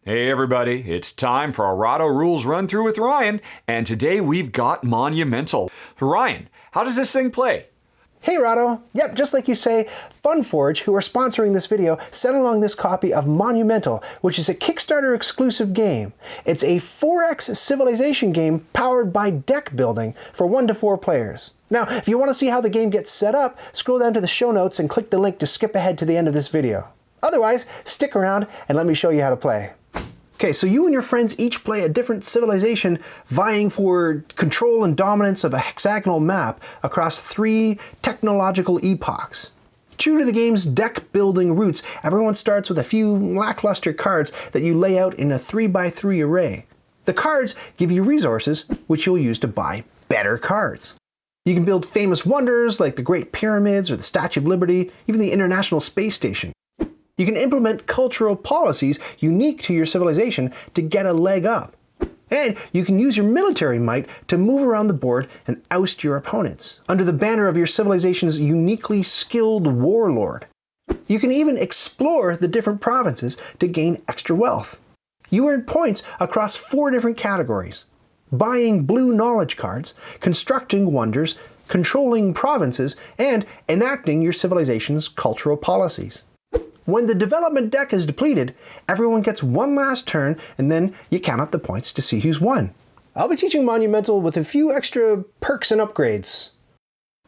Hey everybody, it's time for our Rahdo Rules Run Through with Ryan, and today we've got Monumental. Ryan, how does this thing play? Hey Rahdo! Yep, just like you say, FunForge, who are sponsoring this video, sent along this copy of Monumental, which is a Kickstarter exclusive game. It's a 4X civilization game powered by deck building for 1 to 4 players. Now, if you want to see how the game gets set up, scroll down to the show notes and click the link to skip ahead to the end of this video. Otherwise, stick around and let me show you how to play. Okay, so you and your friends each play a different civilization vying for control and dominance of a hexagonal map across 3 technological epochs. True to the game's deck building roots, everyone starts with a few lackluster cards that you lay out in a 3x3 array. The cards give you resources, which you'll use to buy better cards. You can build famous wonders like the Great Pyramids or the Statue of Liberty, even the International Space Station. You can implement cultural policies unique to your civilization to get a leg up. And you can use your military might to move around the board and oust your opponents, under the banner of your civilization's uniquely skilled warlord. You can even explore the different provinces to gain extra wealth. You earn points across 4 different categories: buying blue knowledge cards, constructing wonders, controlling provinces, and enacting your civilization's cultural policies. When the development deck is depleted, everyone gets one last turn, and then you count up the points to see who's won. I'll be teaching Monumental with a few extra perks and upgrades: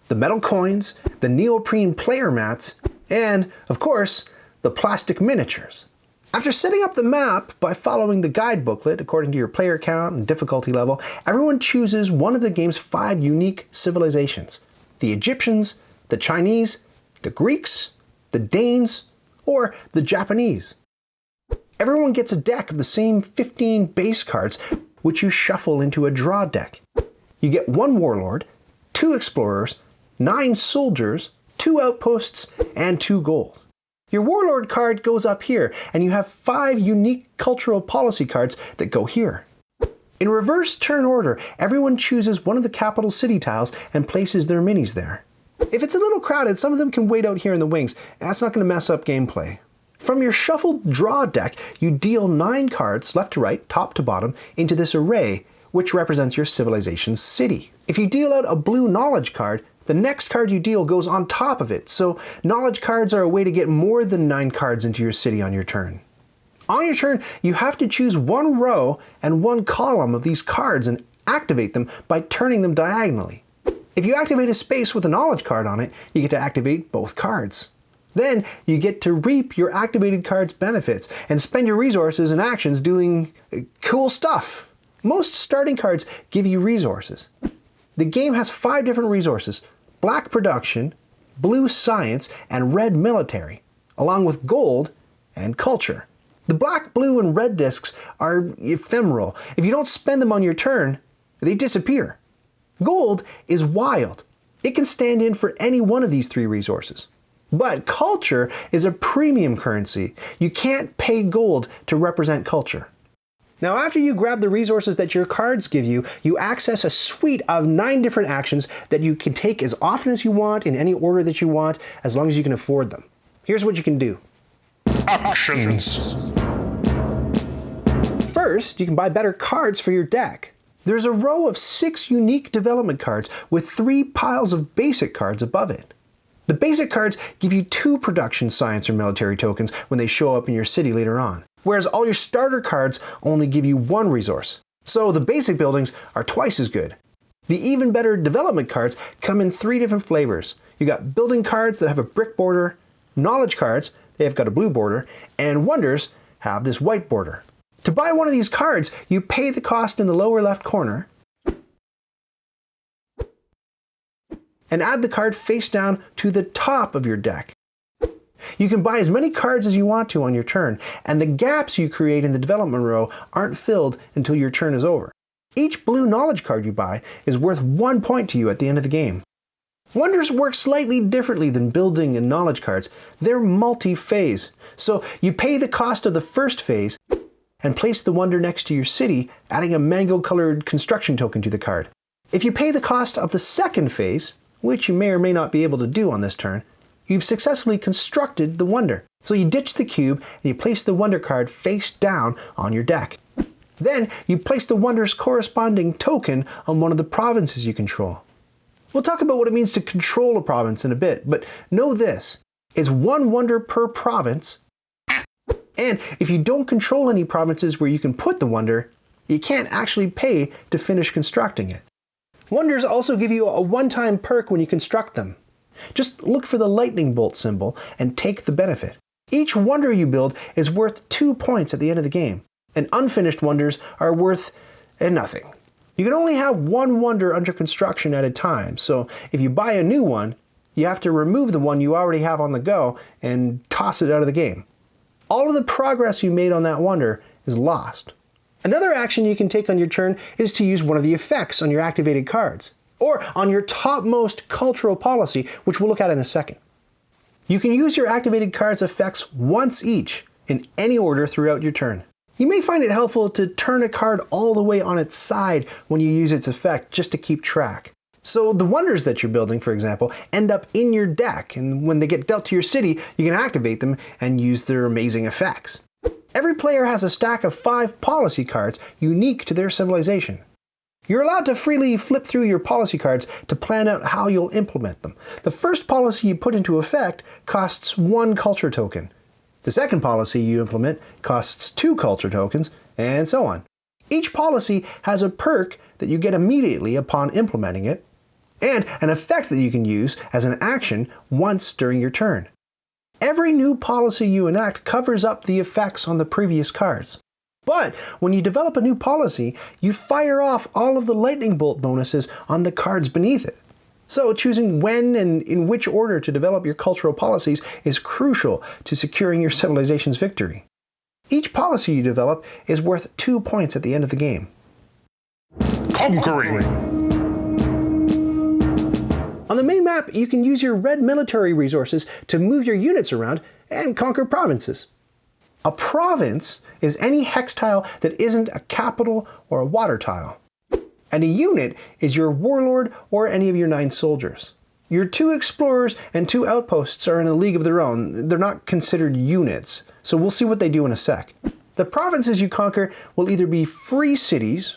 the metal coins, the neoprene player mats, and, of course, the plastic miniatures. After setting up the map by following the guide booklet according to your player count and difficulty level, everyone chooses one of the game's 5 unique civilizations: the Egyptians, the Chinese, the Greeks, the Danes, or the Japanese. Everyone gets a deck of the same 15 base cards, which you shuffle into a draw deck. You get 1 warlord, 2 explorers, 9 soldiers, 2 outposts, and 2 gold. Your warlord card goes up here, and you have 5 unique cultural policy cards that go here. In reverse turn order, everyone chooses one of the capital city tiles and places their minis there. If it's a little crowded, some of them can wait out here in the wings. That's not going to mess up gameplay. From your shuffled draw deck, you deal 9 cards, left to right, top to bottom, into this array, which represents your civilization's city. If you deal out a blue knowledge card, the next card you deal goes on top of it, so knowledge cards are a way to get more than 9 cards into your city on your turn. On your turn, you have to choose 1 row and 1 column of these cards and activate them by turning them diagonally. If you activate a space with a knowledge card on it, you get to activate both cards. Then you get to reap your activated card's benefits and spend your resources and actions doing cool stuff. Most starting cards give you resources. The game has 5 different resources: black production, blue science, and red military, along with gold and culture. The black, blue, and red discs are ephemeral. If you don't spend them on your turn, they disappear. Gold is wild. It can stand in for any one of these 3 resources. But culture is a premium currency. You can't pay gold to represent culture. Now, after you grab the resources that your cards give you, you access a suite of 9 different actions that you can take as often as you want, in any order that you want, as long as you can afford them. Here's what you can do. Actions. First, you can buy better cards for your deck. There's a row of 6 unique development cards with 3 piles of basic cards above it. The basic cards give you 2 production science or military tokens when they show up in your city later on, whereas all your starter cards only give you 1 resource. So the basic buildings are twice as good. The even better development cards come in 3 different flavors. You got building cards that have a brick border, knowledge cards, they have got a blue border, and wonders have this white border. To buy one of these cards, you pay the cost in the lower left corner and add the card face down to the top of your deck. You can buy as many cards as you want to on your turn, and the gaps you create in the development row aren't filled until your turn is over. Each blue knowledge card you buy is worth 1 point to you at the end of the game. Wonders work slightly differently than building and knowledge cards. They're multi-phase, so you pay the cost of the first phase and place the wonder next to your city, adding a mango-colored construction token to the card. If you pay the cost of the second phase, which you may or may not be able to do on this turn, you've successfully constructed the wonder. So you ditch the cube and you place the wonder card face down on your deck. Then you place the wonder's corresponding token on one of the provinces you control. We'll talk about what it means to control a province in a bit, but know this, it's one wonder per province, and if you don't control any provinces where you can put the wonder, you can't actually pay to finish constructing it. Wonders also give you a one-time perk when you construct them. Just look for the lightning bolt symbol and take the benefit. Each wonder you build is worth 2 points at the end of the game, and unfinished wonders are worth nothing. You can only have one wonder under construction at a time, so if you buy a new one, you have to remove the one you already have on the go and toss it out of the game. All of the progress you made on that wonder is lost. Another action you can take on your turn is to use one of the effects on your activated cards, or on your topmost cultural policy, which we'll look at in a second. You can use your activated cards' effects once each, in any order throughout your turn. You may find it helpful to turn a card all the way on its side when you use its effect, just to keep track. So the wonders that you're building, for example, end up in your deck, and when they get dealt to your city, you can activate them and use their amazing effects. Every player has a stack of 5 policy cards unique to their civilization. You're allowed to freely flip through your policy cards to plan out how you'll implement them. The first policy you put into effect costs 1 culture token. The second policy you implement costs 2 culture tokens, and so on. Each policy has a perk that you get immediately upon implementing it, and an effect that you can use as an action once during your turn. Every new policy you enact covers up the effects on the previous cards. But when you develop a new policy, you fire off all of the lightning bolt bonuses on the cards beneath it. So choosing when and in which order to develop your cultural policies is crucial to securing your civilization's victory. Each policy you develop is worth 2 points at the end of the game. Conquering! On the main map, you can use your red military resources to move your units around and conquer provinces. A province is any hex tile that isn't a capital or a water tile. And a unit is your warlord or any of your 9 soldiers. Your 2 explorers and 2 outposts are in a league of their own. They're not considered units, so we'll see what they do in a sec. The provinces you conquer will either be free cities,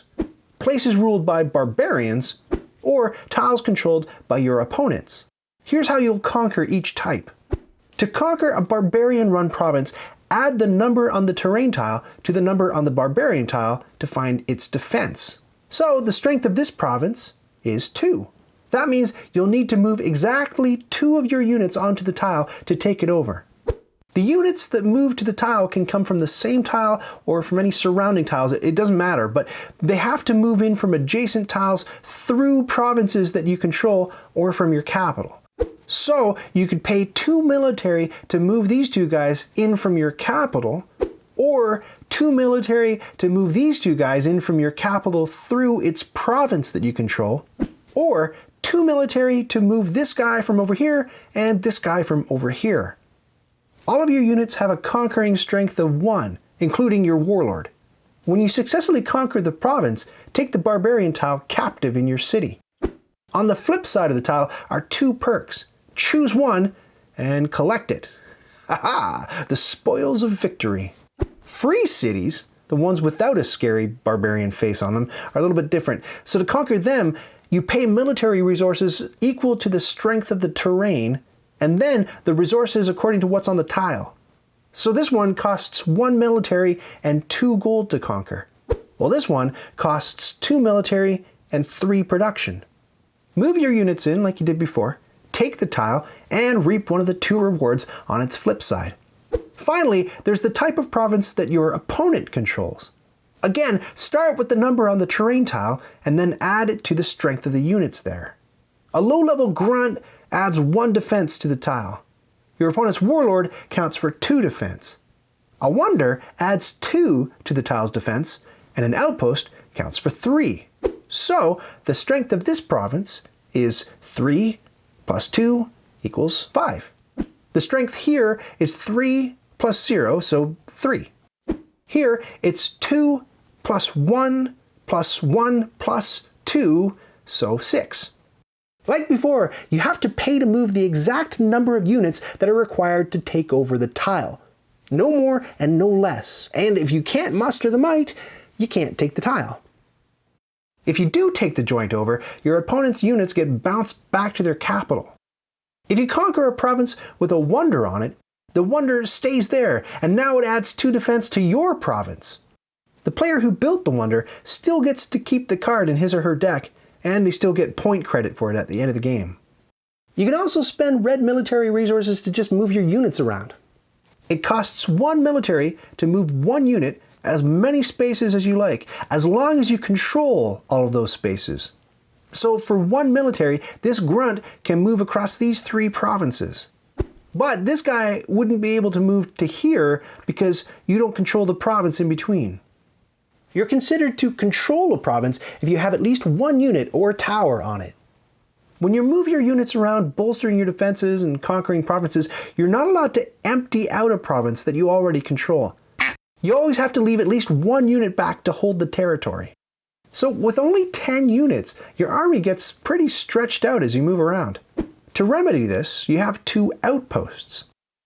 places ruled by barbarians, or tiles controlled by your opponents. Here's how you'll conquer each type. To conquer a barbarian-run province, add the number on the terrain tile to the number on the barbarian tile to find its defense. So the strength of this province is 2. That means you'll need to move exactly 2 of your units onto the tile to take it over. The units that move to the tile can come from the same tile or from any surrounding tiles, it doesn't matter, but they have to move in from adjacent tiles through provinces that you control or from your capital. So you could pay 2 military to move these 2 guys in from your capital, or 2 military to move these 2 guys in from your capital through its province that you control, or 2 military to move this guy from over here and this guy from over here. All of your units have a conquering strength of 1, including your warlord. When you successfully conquer the province, take the barbarian tile captive in your city. On the flip side of the tile are 2 perks. Choose one and collect it. Haha! The spoils of victory. Free cities, the ones without a scary barbarian face on them, are a little bit different. So to conquer them, you pay military resources equal to the strength of the terrain, and then the resources according to what's on the tile. So this one costs 1 military and 2 gold to conquer, while this one costs 2 military and 3 production. Move your units in like you did before, take the tile, and reap one of the 2 rewards on its flip side. Finally, there's the type of province that your opponent controls. Again, start with the number on the terrain tile and then add it to the strength of the units there. A low-level grunt adds 1 defense to the tile. Your opponent's warlord counts for 2 defense. A wonder adds 2 to the tile's defense, and an outpost counts for 3. So, the strength of this province is 3 plus 2 equals 5. The strength here is 3 plus 0, so 3. Here, it's 2 plus 1 plus 1 plus 2, so 6. Like before, you have to pay to move the exact number of units that are required to take over the tile. No more and no less. And if you can't muster the might, you can't take the tile. If you do take the joint over, your opponent's units get bounced back to their capital. If you conquer a province with a wonder on it, the wonder stays there, and now it adds 2 defense to your province. The player who built the wonder still gets to keep the card in his or her deck, and they still get point credit for it at the end of the game. You can also spend red military resources to just move your units around. It costs 1 military to move 1 unit as many spaces as you like, as long as you control all of those spaces. So for 1 military, this grunt can move across these 3 provinces. But this guy wouldn't be able to move to here because you don't control the province in between. You're considered to control a province if you have at least 1 unit or tower on it. When you move your units around, bolstering your defenses and conquering provinces, you're not allowed to empty out a province that you already control. You always have to leave at least 1 unit back to hold the territory. So with only 10 units, your army gets pretty stretched out as you move around. To remedy this, you have 2 outposts.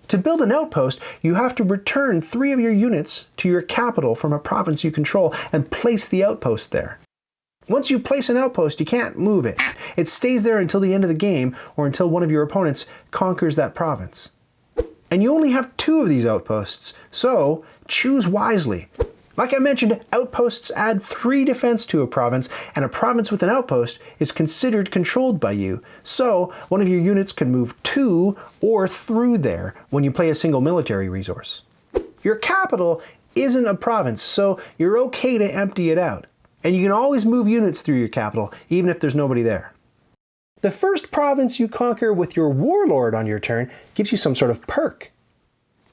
To build an outpost, you have to return 3 of your units to your capital from a province you control and place the outpost there. Once you place an outpost, you can't move it. It stays there until the end of the game or until one of your opponents conquers that province. And you only have 2 of these outposts, so choose wisely. Like I mentioned, outposts add 3 defense to a province, and a province with an outpost is considered controlled by you, so one of your units can move to or through there when you play a single military resource. Your capital isn't a province, so you're okay to empty it out, and you can always move units through your capital, even if there's nobody there. The first province you conquer with your warlord on your turn gives you some sort of perk.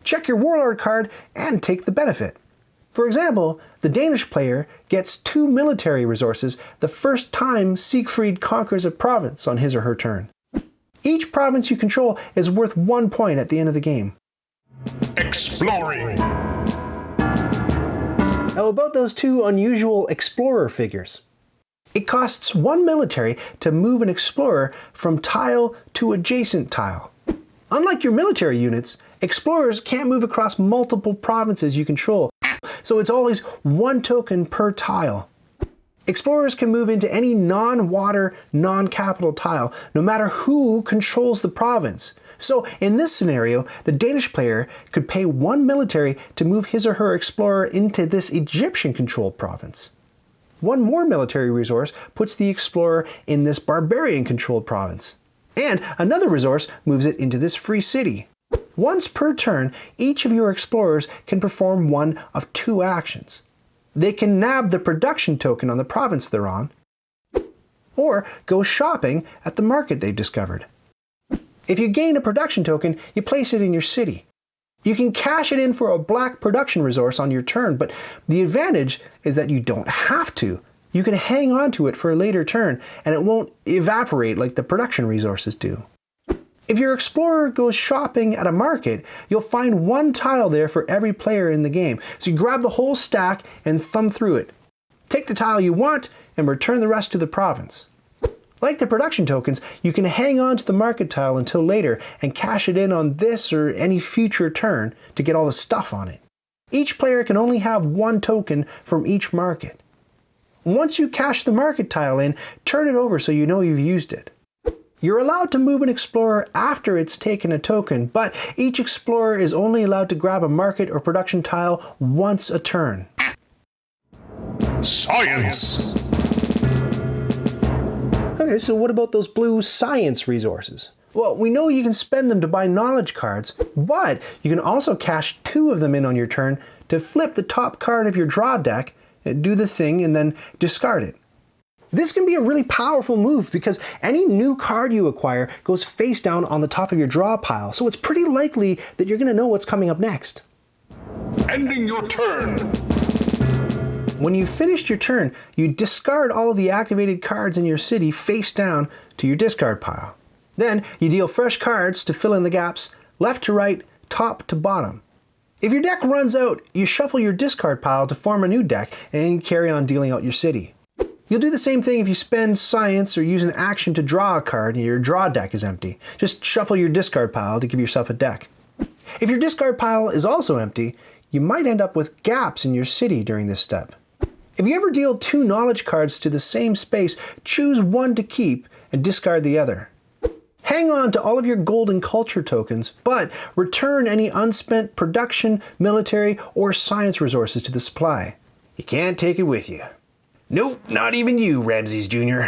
Check your warlord card and take the benefit. For example, the Danish player gets 2 military resources the first time Siegfried conquers a province on his or her turn. Each province you control is worth 1 point at the end of the game. Exploring. Now about those 2 unusual explorer figures. It costs 1 military to move an explorer from tile to adjacent tile. Unlike your military units, explorers can't move across multiple provinces you control, so it's always 1 token per tile. Explorers can move into any non-water, non-capital tile, no matter who controls the province. So in this scenario, the Danish player could pay 1 military to move his or her explorer into this Egyptian-controlled province. 1 more military resource puts the explorer in this barbarian-controlled province. And another resource moves it into this free city. Once per turn, each of your explorers can perform one of 2 actions. They can nab the production token on the province they're on, or go shopping at the market they've discovered. If you gain a production token, you place it in your city. You can cash it in for a black production resource on your turn, but the advantage is that you don't have to. You can hang on to it for a later turn, and it won't evaporate like the production resources do. If your explorer goes shopping at a market, you'll find 1 tile there for every player in the game. So you grab the whole stack and thumb through it. Take the tile you want and return the rest to the province. Like the production tokens, you can hang on to the market tile until later and cash it in on this or any future turn to get all the stuff on it. Each player can only have 1 token from each market. Once you cash the market tile in, turn it over so you know you've used it. You're allowed to move an explorer after it's taken a token, but each explorer is only allowed to grab a market or production tile once a turn. Science. Okay, so what about those blue science resources? Well, we know you can spend them to buy knowledge cards, but you can also cash 2 of them in on your turn to flip the top card of your draw deck, do the thing, and then discard it. This can be a really powerful move because any new card you acquire goes face down on the top of your draw pile, so it's pretty likely that you're going to know what's coming up next. Ending your turn. When you've finished your turn, you discard all of the activated cards in your city face down to your discard pile. Then you deal fresh cards to fill in the gaps, left to right, top to bottom. If your deck runs out, you shuffle your discard pile to form a new deck and carry on dealing out your city. You'll do the same thing if you spend science or use an action to draw a card and your draw deck is empty. Just shuffle your discard pile to give yourself a deck. If your discard pile is also empty, you might end up with gaps in your city during this step. If you ever deal 2 knowledge cards to the same space, choose one to keep and discard the other. Hang on to all of your golden culture tokens, but return any unspent production, military, or science resources to the supply. You can't take it with you. Nope, not even you, Ramses Jr.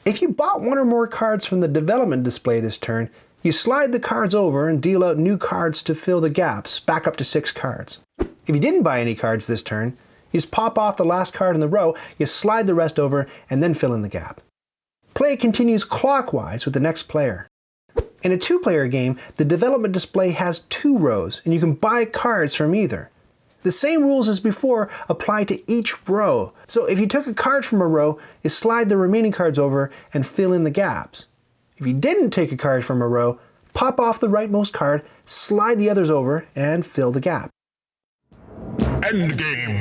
If you bought 1 or more cards from the development display this turn, you slide the cards over and deal out new cards to fill the gaps, back up to 6 cards. If you didn't buy any cards this turn, you just pop off the last card in the row, you slide the rest over, and then fill in the gap. Play continues clockwise with the next player. In a 2-player game, the development display has 2 rows, and you can buy cards from either. The same rules as before apply to each row, so if you took a card from a row, you slide the remaining cards over and fill in the gaps. If you didn't take a card from a row, pop off the rightmost card, slide the others over, and fill the gap. Endgame.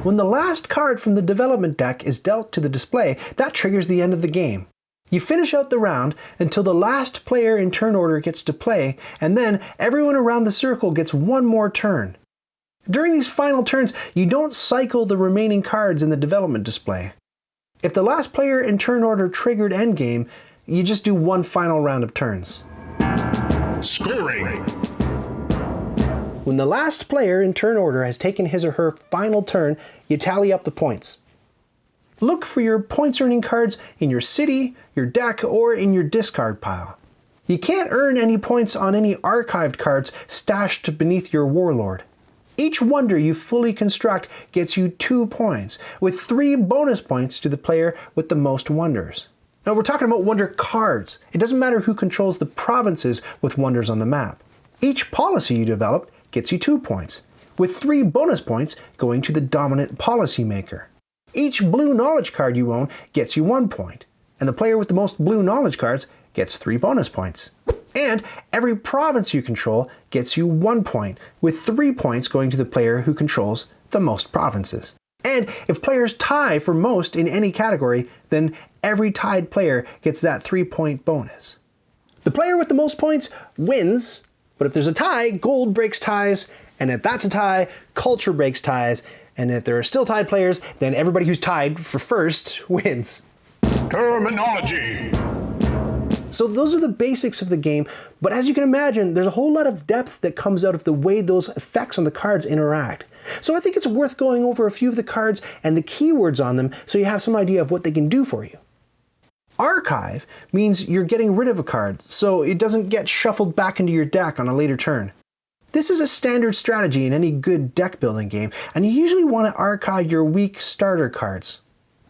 When the last card from the development deck is dealt to the display, that triggers the end of the game. You finish out the round until the last player in turn order gets to play, and then everyone around the circle gets 1 more turn. During these final turns, you don't cycle the remaining cards in the development display. If the last player in turn order triggered endgame, you just do 1 final round of turns. Scoring. When the last player in turn order has taken his or her final turn, you tally up the points. Look for your points earning cards in your city, your deck, or in your discard pile. You can't earn any points on any archived cards stashed beneath your warlord. Each wonder you fully construct gets you 2 points, with 3 bonus points to the player with the most wonders. Now we're talking about wonder cards. It doesn't matter who controls the provinces with wonders on the map. Each policy you develop gets you 2 points, with 3 bonus points going to the dominant policy maker. Each blue knowledge card you own gets you 1 point, and the player with the most blue knowledge cards gets 3 bonus points. And every province you control gets you 1 point, with 3 points going to the player who controls the most provinces. And if players tie for most in any category, then every tied player gets that 3-point bonus. The player with the most points wins, but if there's a tie, gold breaks ties, and if that's a tie, culture breaks ties, and if there are still tied players, then everybody who's tied for first wins. Terminology. So those are the basics of the game, but as you can imagine, there's a whole lot of depth that comes out of the way those effects on the cards interact. So I think it's worth going over a few of the cards and the keywords on them so you have some idea of what they can do for you. Archive means you're getting rid of a card, so it doesn't get shuffled back into your deck on a later turn. This is a standard strategy in any good deck building game, and you usually want to archive your weak starter cards.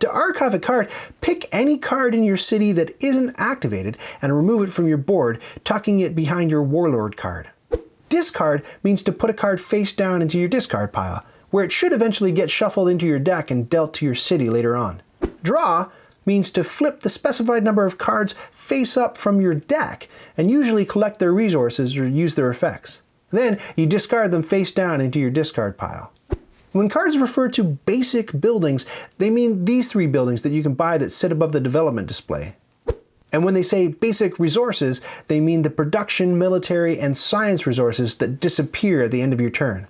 To archive a card, pick any card in your city that isn't activated and remove it from your board, tucking it behind your warlord card. Discard means to put a card face down into your discard pile, where it should eventually get shuffled into your deck and dealt to your city later on. Draw means to flip the specified number of cards face up from your deck and usually collect their resources or use their effects. Then you discard them face down into your discard pile. When cards refer to basic buildings, they mean these 3 buildings that you can buy that sit above the development display. And when they say basic resources, they mean the production, military, and science resources that disappear at the end of your turn.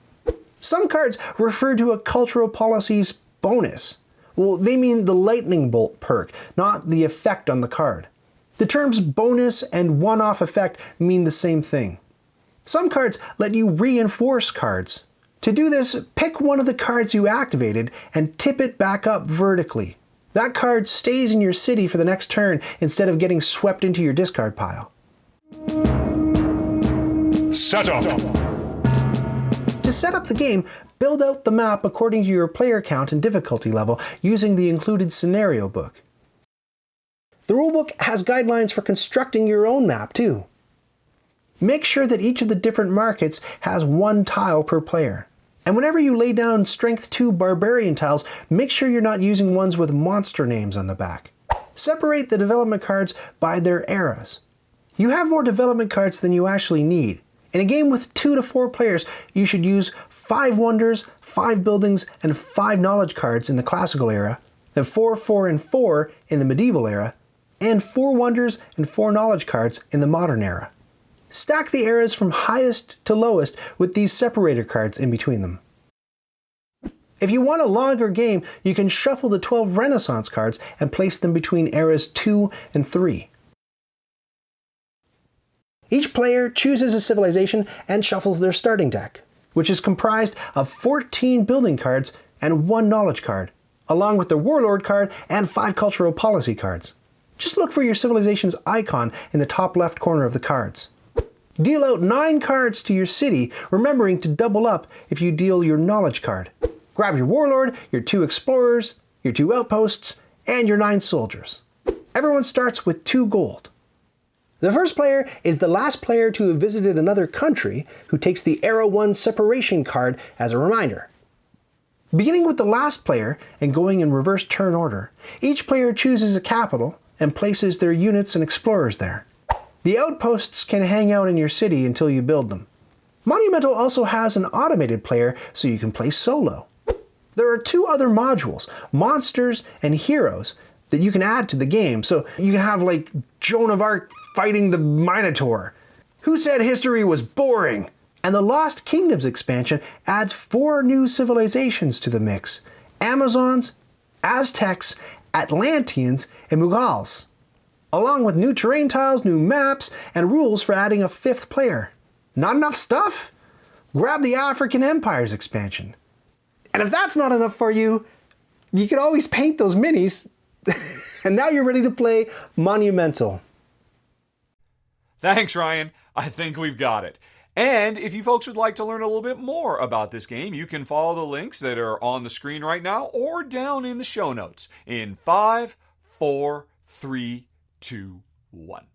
Some cards refer to a cultural policy's bonus. Well, they mean the lightning bolt perk, not the effect on the card. The terms bonus and one-off effect mean the same thing. Some cards let you reinforce cards. To do this, pick one of the cards you activated and tip it back up vertically. That card stays in your city for the next turn instead of getting swept into your discard pile. Setup. To set up the game, build out the map according to your player count and difficulty level using the included scenario book. The rulebook has guidelines for constructing your own map too. Make sure that each of the different markets has 1 tile per player. And whenever you lay down Strength 2 Barbarian tiles, make sure you're not using ones with monster names on the back. Separate the development cards by their eras. You have more development cards than you actually need. In a game with 2 to 4 players, you should use 5 wonders, 5 buildings, and 5 knowledge cards in the classical era, and 4, 4, and 4 in the medieval era, and 4 wonders and 4 knowledge cards in the modern era. Stack the eras from highest to lowest with these separator cards in between them. If you want a longer game, you can shuffle the 12 Renaissance cards and place them between eras 2 and 3. Each player chooses a civilization and shuffles their starting deck, which is comprised of 14 building cards and 1 knowledge card, along with the warlord card and 5 cultural policy cards. Just look for your civilization's icon in the top left corner of the cards. Deal out 9 cards to your city, remembering to double up if you deal your knowledge card. Grab your warlord, your 2 explorers, your 2 outposts, and your 9 soldiers. Everyone starts with 2 gold. The first player is the last player to have visited another country, who takes the Era 1 separation card as a reminder. Beginning with the last player and going in reverse turn order, each player chooses a capital and places their units and explorers there. The outposts can hang out in your city until you build them. Monumental also has an automated player so you can play solo. There are 2 other modules, monsters and heroes, that you can add to the game, so you can have like Joan of Arc fighting the Minotaur. Who said history was boring? And the Lost Kingdoms expansion adds 4 new civilizations to the mix: Amazons, Aztecs, Atlanteans, and Mughals, along with new terrain tiles, new maps, and rules for adding a 5th player. Not enough stuff? Grab the African Empires expansion. And if that's not enough for you, you can always paint those minis. And now you're ready to play Monumental. Thanks, Ryan. I think we've got it. And if you folks would like to learn a little bit more about this game, you can follow the links that are on the screen right now or down in the show notes in 5, 4, 3, 2, 1.